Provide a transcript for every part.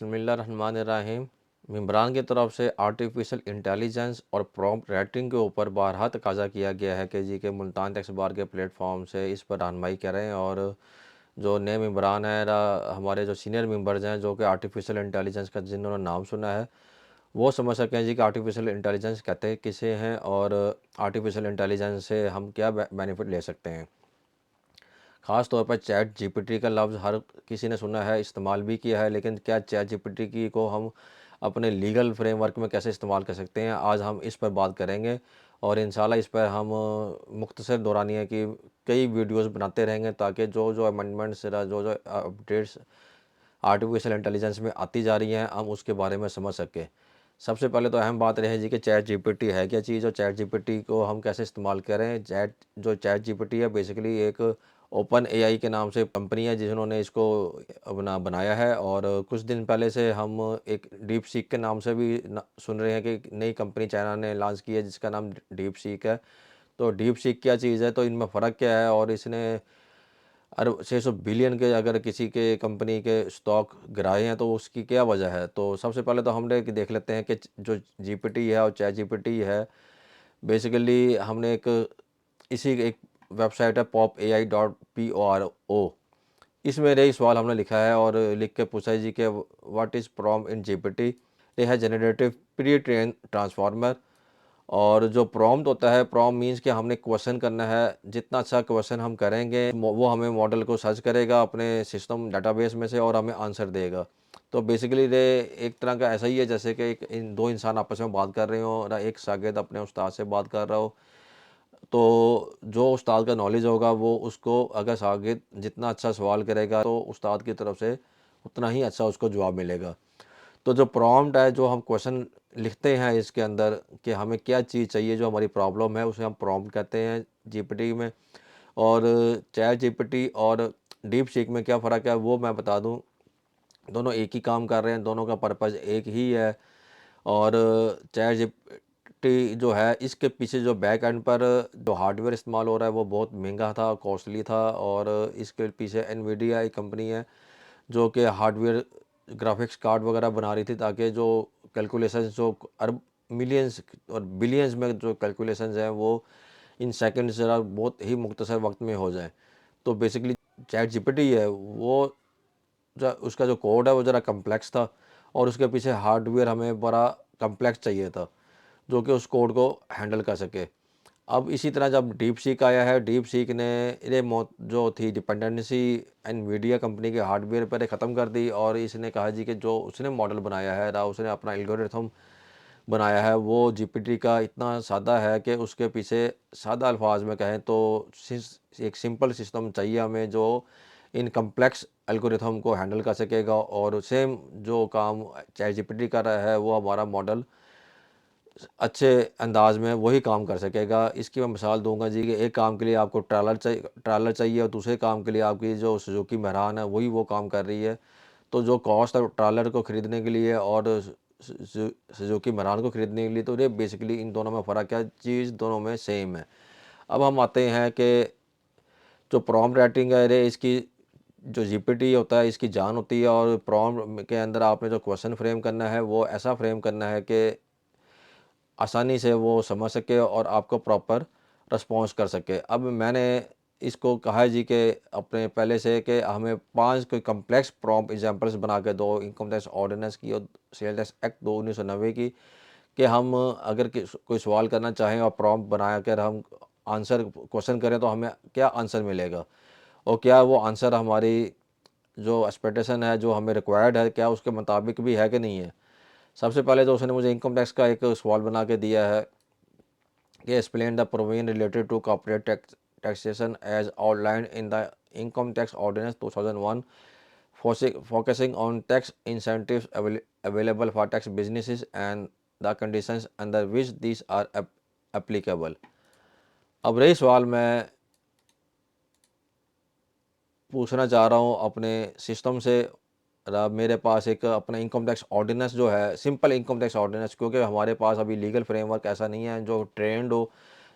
बिस्मिल्लाहिर्रहमानिर्रहीम। इमरान की तरफ से आर्टिफिशियल इंटेलिजेंस और प्रॉम्प्ट राइटिंग के ऊपर बारहा तकाजा किया गया है कि जी के मुल्तान टेक्स्ट बार के प्लेटफॉर्म से इस पर रहनुमाई करें। और जो नए मेम्बरान हैं हमारे जो सीनियर मेंबर्स हैं जो कि आर्टिफिशियल इंटेलिजेंस का जिन्होंने नाम सुना है वो समझ सकें जी कि आर्टिफिशियल इंटेलिजेंस कहते किसे हैं और आर्टिफिशियल इंटेलिजेंस से हम क्या बेनिफिट ले सकते हैं। ख़ास तौर पर चैट जीपीटी का लफ्ज़ हर किसी ने सुना है, इस्तेमाल भी किया है, लेकिन क्या चैट जीपीटी की को हम अपने लीगल फ्रेमवर्क में कैसे इस्तेमाल कर सकते हैं, आज हम इस पर बात करेंगे। और इंशाल्लाह इस पर हम मुख्तसर दौरानिया की कई वीडियोस बनाते रहेंगे ताकि जो जो अमेंडमेंट्स जो जो अपडेट्स आर्टिफिशियल इंटेलिजेंस में आती जा रही हैं हम उसके बारे में समझ सकें। सबसे पहले तो अहम बात रहे जी कि चैट जीपीटी है क्या चीज़ और चैट जीपीटी को हम कैसे इस्तेमाल करें। चैट जीपीटी है बेसिकली एक ओपन एआई के नाम से कंपनी है जिन्होंने इसको बनाया है। और कुछ दिन पहले से हम एक डीप सीक के नाम से भी सुन रहे हैं कि नई कंपनी चाइना ने लॉन्च की है जिसका नाम डीप सीक है। तो डीप सीक क्या चीज़ है, तो इनमें फ़र्क क्या है और इसने अरब 600 बिलियन के अगर किसी के कंपनी के स्टॉक गिराए हैं तो उसकी क्या वजह है। तो सबसे पहले तो हमने देख लेते हैं कि जो जीपीटी है और चैट जीपीटी है बेसिकली हमने एक वेबसाइट है pop.ai.pro, इसमें यही सवाल हमने लिखा है और लिख के पूछा है जी कि what is prompt in GPT. ये है जनरेटिव प्री ट्रेन ट्रांसफार्मर। और जो प्रॉम्प्ट होता है, प्रॉम्प्ट मीन्स कि हमने क्वेश्चन करना है, जितना अच्छा क्वेश्चन हम करेंगे वो हमें मॉडल को सर्च करेगा अपने सिस्टम डाटाबेस में से और हमें आंसर देगा। तो बेसिकली ये एक तरह का ऐसा ही है जैसे कि एक इन दो इंसान आपस में बात कर रहे हो और एक शागिर्द अपने उस्ताद से बात कर रहा हो। तो जो उस्ताद का नॉलेज होगा वो उसको अगर शागिर्द जितना अच्छा सवाल करेगा तो उस्ताद की तरफ से उतना ही अच्छा उसको जवाब मिलेगा। तो जो प्रॉम्प्ट है, जो हम क्वेश्चन लिखते हैं इसके अंदर कि हमें क्या चीज़ चाहिए, जो हमारी प्रॉब्लम है उसे हम प्रॉम्प्ट कहते हैं जीपीटी में। और चैट जीपीटी और डीप सीक में क्या फ़र्क है वो मैं बता दूं। दोनों एक ही काम कर रहे हैं, दोनों का पर्पज़ एक ही है। और चैट जीपीटी जो है इसके पीछे जो बैक एंड पर जो हार्डवेयर इस्तेमाल हो रहा है वो बहुत महंगा था, कॉस्टली था। और इसके पीछे एनवीडिया एक कंपनी है जो कि हार्डवेयर ग्राफिक्स कार्ड वगैरह बना रही थी ताकि जो कैलकुलेशंस जो अरब मिलियंस और बिलियंस में जो कैलकुलेशंस हैं वो इन सेकंड्स ज़रा बहुत ही मुख्तसर वक्त में हो जाए। तो बेसिकली चैट जीपीटी है वो जो उसका जो कोड है वो ज़रा कम्प्लेक्स था और उसके पीछे हार्डवेयर हमें बड़ा कम्प्लेक्स चाहिए था जो कि उस कोड को हैंडल कर सके। अब इसी तरह जब डीप सीक आया है, डीप सीक ने ये मौत जो थी डिपेंडेंसी एनवीडिया कंपनी के हार्डवेयर पर ख़त्म कर दी। और इसने कहा जी कि जो उसने मॉडल बनाया है उसने अपना एल्गोरिथम बनाया है वो जीपीटी का इतना सादा है कि उसके पीछे सादा अल्फाज में कहें तो एक सिंपल सिस्टम चाहिए हमें जो इन कम्प्लेक्स एल्गोरिथम को हैंडल कर सकेगा। और सेम जो काम चैट जीपीटी कर रहा है वो हमारा मॉडल अच्छे अंदाज में वही काम कर सकेगा। इसकी मैं मिसाल दूंगा जी कि एक काम के लिए आपको ट्रालर चाहिए और दूसरे काम के लिए आपकी जो सुजुकी मेहरान है वही वो काम कर रही है। तो जो कॉस्ट है ट्रालर को ख़रीदने के लिए और सुजुकी मेहरान को ख़रीदने के लिए, तो ये बेसिकली इन दोनों में फ़र्क है, चीज़ दोनों में सेम है। अब हम आते हैं कि जो प्रॉम्प्ट राइटिंग है रे इसकी जो जीपीटी होता है इसकी जान होती है। और प्रॉम्प्ट के अंदर आपने जो क्वेश्चन फ्रेम करना है वो ऐसा फ्रेम करना है कि आसानी से वो समझ सके और आपको प्रॉपर रिस्पॉन्स कर सके। अब मैंने इसको कहा है जी कि अपने पहले से कि हमें 5 कोई कम्प्लेक्स प्रॉम्प्ट एग्जांपल्स बना के दो, इनकम टैक्स ऑर्डिनेंस की और सेल टैक्स एक्ट 2 1990 की, कि हम अगर कोई सवाल करना चाहें और प्रॉम्प्ट बना कर हम आंसर क्वेश्चन करें तो हमें क्या आंसर मिलेगा और क्या वो आंसर हमारी जो एक्सपेक्टेशन है जो हमें रिक्वायर्ड है क्या उसके मुताबिक भी है कि नहीं है। सबसे पहले तो उसने मुझे इनकम टैक्स का एक सवाल बना के दिया है कि explain the provision related to corporate taxation as outlined in the income tax ordinance 2001, focusing on tax incentives available for tax businesses and the conditions under which these are applicable। अब रही सवाल मैं पूछना चाह रहा हूँ अपने सिस्टम से। मेरे पास एक अपना इनकम टैक्स ऑर्डिनेंस जो है, सिंपल इनकम टैक्स ऑर्डिनेंस, क्योंकि हमारे पास अभी लीगल फ्रेमवर्क ऐसा नहीं है जो ट्रेंड हो,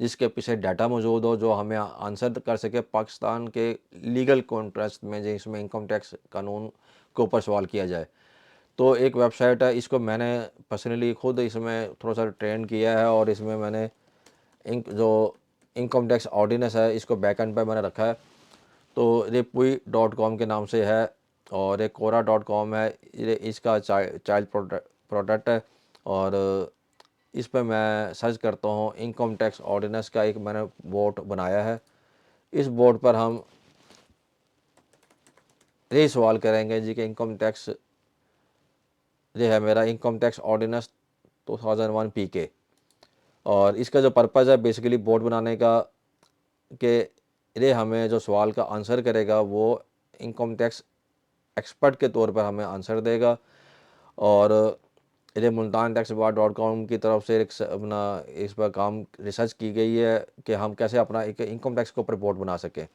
जिसके पीछे डाटा मौजूद हो जो हमें आंसर कर सके पाकिस्तान के लीगल कॉन्टेक्स्ट में जिसमें इनकम टैक्स कानून के ऊपर सवाल किया जाए। तो एक वेबसाइट है, इसको मैंने पर्सनली खुद इसमें थोड़ा सा ट्रेन किया है और इसमें मैंने जो इनकम टैक्स ऑर्डिनेंस है इसको बैकएंड पे मैंने रखा है। तो ये पुई डॉट कॉम के नाम से है और एक कोरा डॉट कॉम है, ये इसका चाइल्ड प्रोडक्ट है। और इस पे मैं सर्च करता हूँ इनकम टैक्स ऑर्डिनेंस का, एक मैंने बोर्ड बनाया है। इस बोर्ड पर हम यही सवाल करेंगे जी कि इनकम टैक्स, ये है मेरा इनकम टैक्स ऑर्डिनेंस 2001 पीके। और इसका जो पर्पज़ है बेसिकली बोर्ड बनाने का, कि ये हमें जो सवाल का आंसर करेगा वो इनकम टैक्स एक्सपर्ट के तौर पर हमें आंसर देगा। और ये Multan tax bar dot com की तरफ से एक अपना इस पर काम रिसर्च की गई है कि हम कैसे अपना एक इनकम टैक्स के ऊपर बोर्ड बना सकें।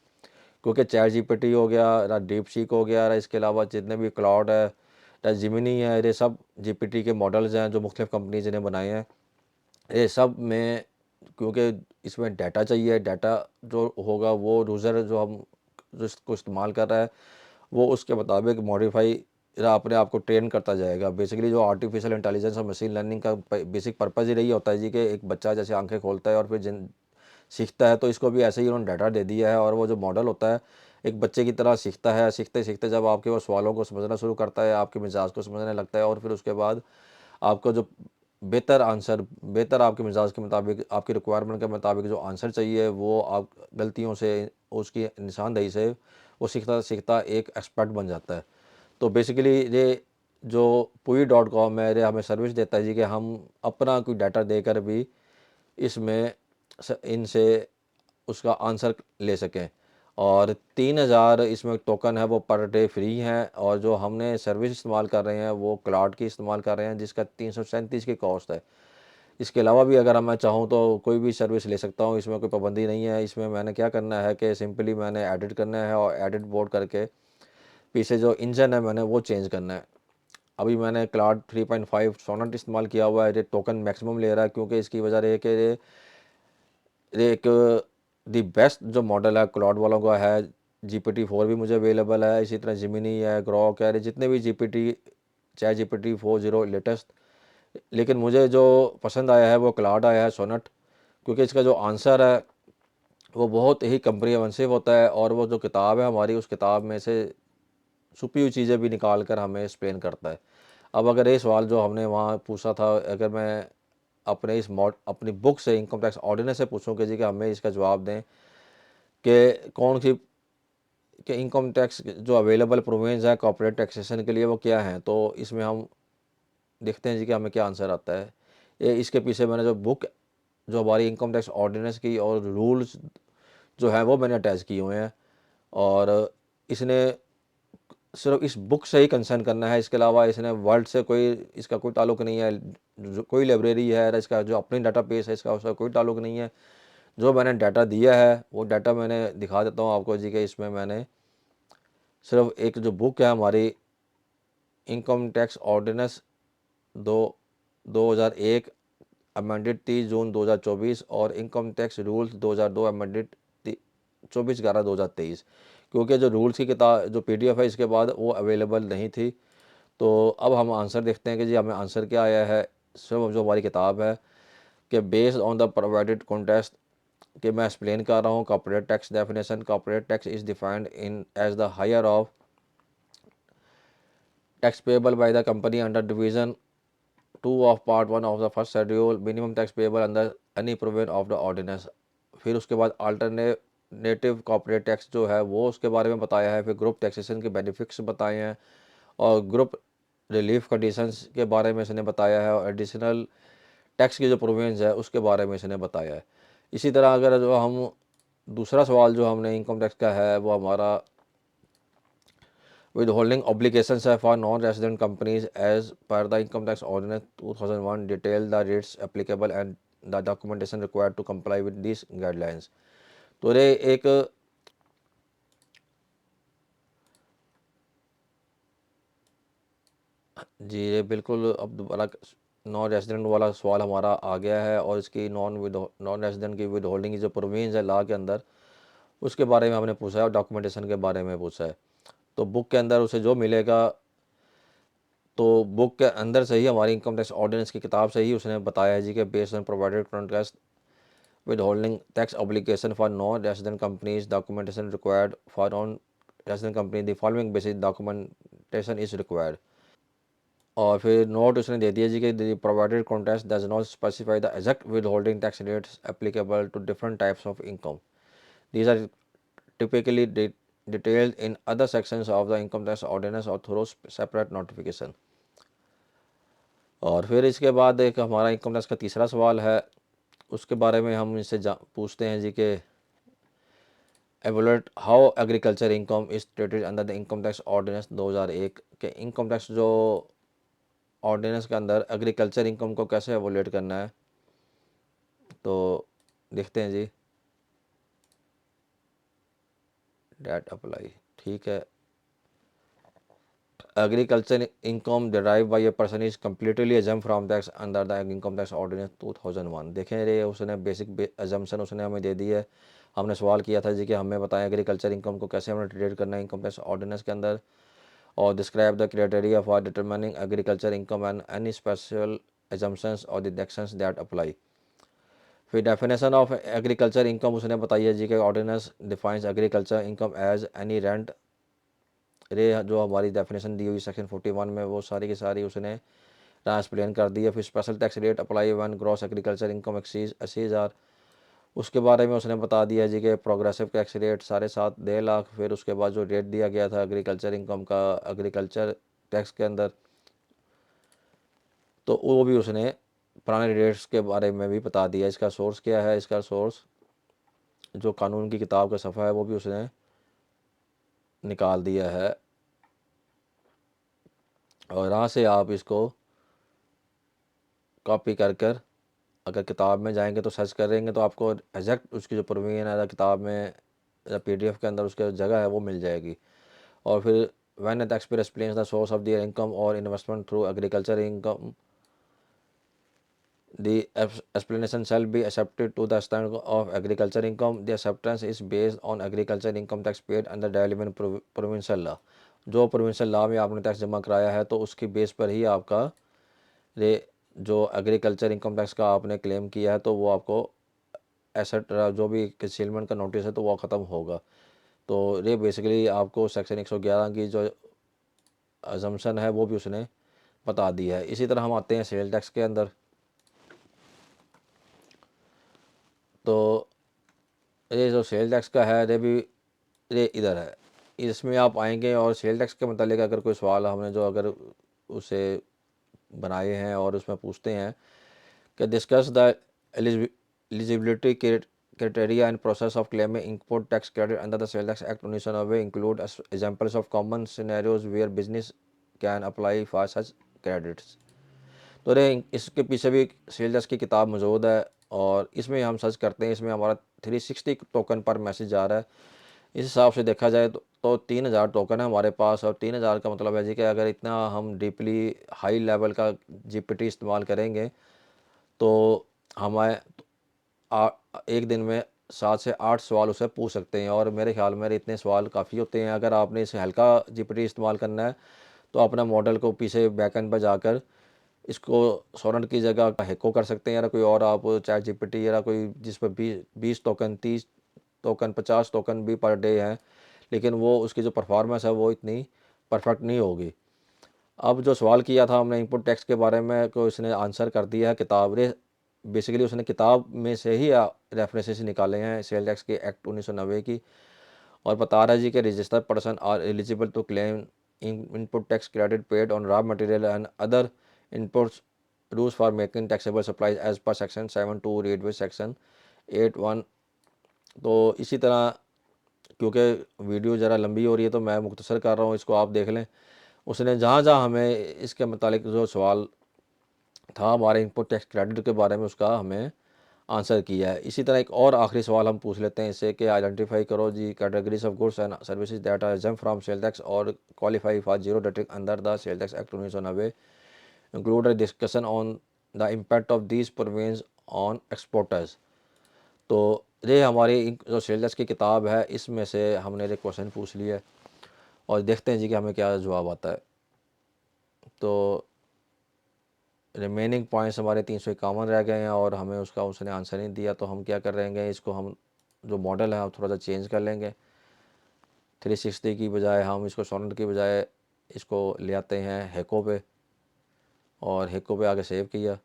क्योंकि चैट जीपीटी हो गया या डीप सीक हो गया, इसके अलावा जितने भी क्लाउड है या जिमिनी है, ये सब जीपीटी के मॉडल्स हैं जो मुख्तलिफ कंपनीज ने बनाए हैं। ये सब में क्योंकि इसमें डाटा चाहिए, डाटा जो होगा वो यूज़र जो हम जो इसको इस्तेमाल कर रहा है वो उसके मुताबिक मॉडिफाई या अपने आप को ट्रेन करता जाएगा। बेसिकली जो आर्टिफिशियल इंटेलिजेंस और मशीन लर्निंग का बेसिक पर्पज़ ही रही होता है जी कि एक बच्चा जैसे आंखें खोलता है और फिर जिन सीखता है, तो इसको भी ऐसे ही उन्होंने डाटा दे दिया है और वो जो मॉडल होता है एक बच्चे की तरह सीखता है। सीखते सीखते जब आपके वो सवालों को समझना शुरू करता है, आपके मिजाज को समझने लगता है और फिर उसके बाद आपको जो बेहतर आंसर, बेहतर आपके मिजाज के मुताबिक, आपकी रिक्वायरमेंट के मुताबिक जो आंसर चाहिए वो आप गलतियों से, उसकी निशानदेही से वो सीखता सीखता एक एक्सपर्ट बन जाता है। तो बेसिकली ये जो पुई डॉट कॉम है, ये हमें सर्विस देता है जी कि हम अपना कोई डाटा देकर भी इसमें इनसे उसका आंसर ले सकें। और 3000 इसमें टोकन है वो पर डे फ्री हैं, और जो हमने सर्विस इस्तेमाल कर रहे हैं वो क्लाउड की इस्तेमाल कर रहे हैं जिसका 337 की कॉस्ट है। इसके अलावा भी अगर मैं चाहूँ तो कोई भी सर्विस ले सकता हूँ, इसमें कोई पाबंदी नहीं है। इसमें मैंने क्या करना है कि सिंपली मैंने एडिट करना है और एडिट बोर्ड करके पीछे जो इंजन है मैंने वो चेंज करना है। अभी मैंने क्लाउड 3.5 सोनेट इस्तेमाल किया हुआ है, ये टोकन मैक्सिमम ले रहा है क्योंकि इसकी वजह ये है कि ये एक दी बेस्ट जो मॉडल है क्लाउड वालों का है। GPT-4 भी मुझे अवेलेबल है, इसी तरह जिमिनी है, ग्रॉक है, जितने भी जीपीटी, चाहे GPT-4 लेटेस्ट। लेकिन मुझे जो पसंद आया है वो क्लाउड आया है सोनेट, क्योंकि इसका जो आंसर है वो बहुत ही कम्प्रिहेंसिव होता है और वो जो किताब है हमारी, उस किताब में से छुपी हुई चीज़ें भी निकाल कर हमें एक्सप्लेन करता है। अब अगर ये सवाल जो हमने वहाँ पूछा था, अगर मैं अपने अपनी बुक से इनकम टैक्स ऑर्डिनेंस से पूछूं कि जी कि हमें इसका जवाब दें कि कौन सी, कि इनकम टैक्स जो अवेलेबल प्रोविजंस है कॉर्पोरेट टैक्सेशन के लिए वो क्या हैं, तो इसमें हम देखते हैं जी कि हमें क्या आंसर आता है। ये इसके पीछे मैंने जो बुक, जो हमारी इनकम टैक्स ऑर्डिनेंस की और रूल्स जो है वो मैंने अटैच किए हुए हैं। और इसने सिर्फ इस बुक से ही कंसर्न करना है, इसके अलावा इसने वर्ल्ड से कोई, इसका कोई ताल्लुक नहीं है। जो कोई लाइब्रेरी है इसका जो अपनी डाटा बेस है इसका, उसका कोई ताल्लुक नहीं है। जो मैंने डाटा दिया है वो डाटा मैंने दिखा देता हूँ आपको जी कि इसमें मैंने सिर्फ एक जो बुक है हमारी इनकम टैक्स ऑर्डिनेंस दो 2001 अमेंडेड 30 जून 2024 और इनकम टैक्स रूल्स 2002 अमेंडेड 24/11/2023, क्योंकि जो रूल्स की किताब जो PDF है इसके बाद वो अवेलेबल नहीं थी। तो अब हम आंसर देखते हैं कि जी हमें आंसर क्या आया है। सिर्फ जो हमारी किताब है कि based on the provided context, कि मैं एक्सप्लेन कर रहा हूँ corporate tax definition. Corporate tax is defined in as the higher of tax payable by the company under division 2 of part 1 of the first schedule, minimum tax payable under any provision of the ordinance. फिर उसके बाद alternative corporate tax जो है वो उसके बारे में बताया है। फिर ग्रुप टैक्सेशन के बेनिफिट्स बताए हैं और ग्रुप रिलीफ कंडीशंस के बारे में इसने बताया है, और एडिशनल टैक्स की जो प्रोविजंस है उसके बारे में इसने बताया है। इसी तरह अगर जो हम दूसरा सवाल जो हमने इनकम टैक्स का है वो हमारा withholding obligations है for non-resident companies as per the income tax ordinance 2001 detail the rates applicable and the documentation required to comply with these guidelines। तो ये एक जी, ये बिल्कुल अब दोबारा नॉन रेजिडेंट वाला सवाल हमारा आ गया है और इसकी नॉन रेजिडेंट की विद होल्डिंग की जो प्रोविजंस है लॉ के अंदर, उसके बारे में हमने पूछा है और डॉक्यूमेंटेशन के बारे में पूछा है। तो बुक के अंदर उसे जो मिलेगा तो बुक के अंदर से ही हमारी इनकम टैक्स ऑर्डिनेंस की किताब से ही उसने बताया है जी कि based on provided context withholding tax obligation for non-resident companies, documentation required for non-resident company, the following basic documentation is required. और फिर नोट उसने दे दिया जी कि the provided context does not specify the exact withholding tax rates applicable to different types of income. These are typically detailed in other sections of the income tax ordinance or through separate notification. और फिर इसके बाद एक हमारा income tax का तीसरा सवाल है, उसके बारे में हम इससे पूछते हैं जी कि evaluate how agriculture income is treated under the income tax ordinance 2001 के इनकम टैक्स जो ऑर्डिनेंस के अंदर एग्रीकल्चर इनकम को कैसे एवोलेट करना है, तो देखते हैं जी. डेट अप्लाई, ठीक है. Agriculture income derive by a person is completely एजम from tax under the income tax ordinance 2001. देखें रे उसने बेसिक एजम्पशन उसने हमें दे दी है. हमने सवाल किया था जी कि हमें बताएं एग्रीकल्चर इनकम को कैसे हमें ट्रीट करना है इनकम टैक्स ऑर्डिनेंस के अंदर, और describe the criteria for determining agriculture income and any special exemptions और डिडक्शंस दैट अप्लाई. फिर डेफिनेशन ऑफ एग्रीकल्चर इनकम उसने बताई है जी कि ordinance defines agriculture income as any rent. रे जो हमारी डेफिनेशन दी हुई सेक्शन 41 में वो सारी की सारी उसने ट्रांसप्लेन कर दी है. फिर special tax rate apply on gross agriculture income exceeds 80,000, उसके बारे में उसने बता दिया जी कि प्रोग्रेसिव टैक्स रेट 7.5 लाख. फिर उसके बाद जो रेट दिया गया था एग्रीकल्चर इनकम का एग्रीकल्चर टैक्स के अंदर, तो वो भी उसने पुराने रेट्स के बारे में भी बता दिया. इसका सोर्स क्या है, इसका सोर्स जो कानून की किताब का सफ़ा है वो भी उसने निकाल दिया है, और यहाँ से आप इसको कॉपी कर अगर किताब में जाएंगे तो सर्च करेंगे तो आपको एग्जैक्ट उसकी जो प्रोविजन है किताब में या पीडीएफ के अंदर उसकी जगह है वो मिल जाएगी. और फिर when the taxpayer explains the source of their income और investment through agriculture income, the explanation shall be accepted to the standard of agriculture income. The acceptance is based on agriculture income tax paid under relevant provincial law. जो provincial law में आपने tax जमा कराया है तो उसकी base पर ही आपका रे जो एग्रीकल्चर इनकम टैक्स का आपने क्लेम किया है तो वो आपको एसेट जो भी कंसीलमेंट का नोटिस है तो वो ख़त्म होगा. तो ये बेसिकली आपको सेक्शन 111 की जो अजम्पशन है वो भी उसने बता दी है. इसी तरह हम आते हैं सेल टैक्स के अंदर. तो ये जो सेल टैक्स का है ये भी ये इधर है, इसमें आप आएंगे और सेल टैक्स के मतलब अगर कोई सवाल हमने जो अगर उसे बनाए हैं और उसमें पूछते हैं कि discuss the eligibility criteria and process of claiming input tax credit under the sale tax act 1990 include examples of common scenarios where business can apply for such credits. तो रे इसके पीछे भी सेल टैक्स की किताब मौजूद है और इसमें हम सर्च करते हैं, इसमें हमारा 360 टोकन पर मैसेज आ रहा है. इस हिसाब से देखा जाए तो 3,000 टोकन है हमारे पास, और 3,000 का मतलब है जी कि अगर इतना हम डीपली हाई लेवल का जीपीटी इस्तेमाल करेंगे तो हमें एक दिन में 7 से 8 सवाल उसे पूछ सकते हैं. और मेरे ख्याल में इतने सवाल काफ़ी होते हैं. अगर आपने इसे हल्का जीपीटी इस्तेमाल करना है तो अपना मॉडल को पीछे बैकएंड पर जाकर इसको सोनेट की जगह हेको कर सकते हैं, या कोई और आप चैट जीपीटी या कोई जिस पर 20 टोकन 30 टोकन 50 टोकन भी पर डे हैं, लेकिन वो उसकी जो परफॉर्मेंस है वो इतनी परफेक्ट नहीं होगी. अब जो सवाल किया था हमने इनपुट टैक्स के बारे में को इसने आंसर कर दिया है किताब रे. बेसिकली उसने किताब में से ही रेफरेंसेस निकाले हैं सेल टैक्स के एक्ट 1990 की, और बता रहा है जी कि registered person are eligible to claim input tax credit paid on raw material and other inputs rules for making taxable supplies as per section 7(2) read with section 8(1). तो इसी तरह क्योंकि वीडियो ज़रा लंबी हो रही है तो मैं मुख्तसर कर रहा हूँ, इसको आप देख लें. उसने जहाँ जहाँ हमें इसके मुतालिक जो सवाल था हमारे इनपुट टैक्स क्रेडिट के बारे में उसका हमें आंसर किया है. इसी तरह एक और आखिरी सवाल हम पूछ लेते हैं इससे कि आइडेंटिफाई करो जी categories of goods and services that are exempt from sale tax और qualify for zero rating under the sale tax act 1990, include a discussion on the impact of these provisions on exporters. तो ये हमारी जो sale tax की किताब है इसमें से हमने ये क्वेश्चन पूछ लिया है और देखते हैं जी कि हमें क्या जवाब आता है. तो रिमेनिंग पॉइंट्स हमारे 351 रह गए हैं और हमें उसने आंसर नहीं दिया। तो हम क्या कर लेंगे, इसको हम जो मॉडल है हम थोड़ा सा चेंज कर लेंगे। 360 की बजाय हम इसको सोनेट की बजाय इसको ले आते हैं हेको पे, और हेको पे आके सेव किया।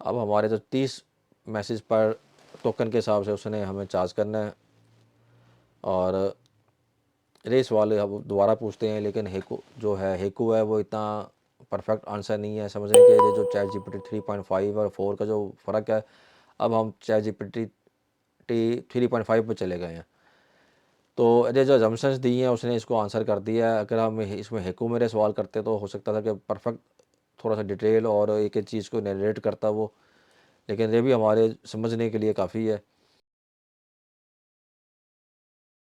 अब हमारे जो 30 मैसेज पर टोकन के हिसाब से उसने हमें चार्ज करना है। और रेस वाले अब दोबारा पूछते हैं, लेकिन हेको है वो इतना परफेक्ट आंसर नहीं है। समझें कि ये जो चैट जीपीटी 3.5 और 4 का जो फ़र्क है, अब हम चैट जीपीटी 3.5 पे चले गए हैं। तो ये जो जम्पशंस दी हैं उसने इसको आंसर कर दिया है। अगर हम इसमें हेको मेरे सवाल करते तो हो सकता था कि परफेक्ट थोड़ा सा डिटेल और एक एक चीज़ को नरेट करता वो, लेकिन ये भी हमारे समझने के लिए काफ़ी है।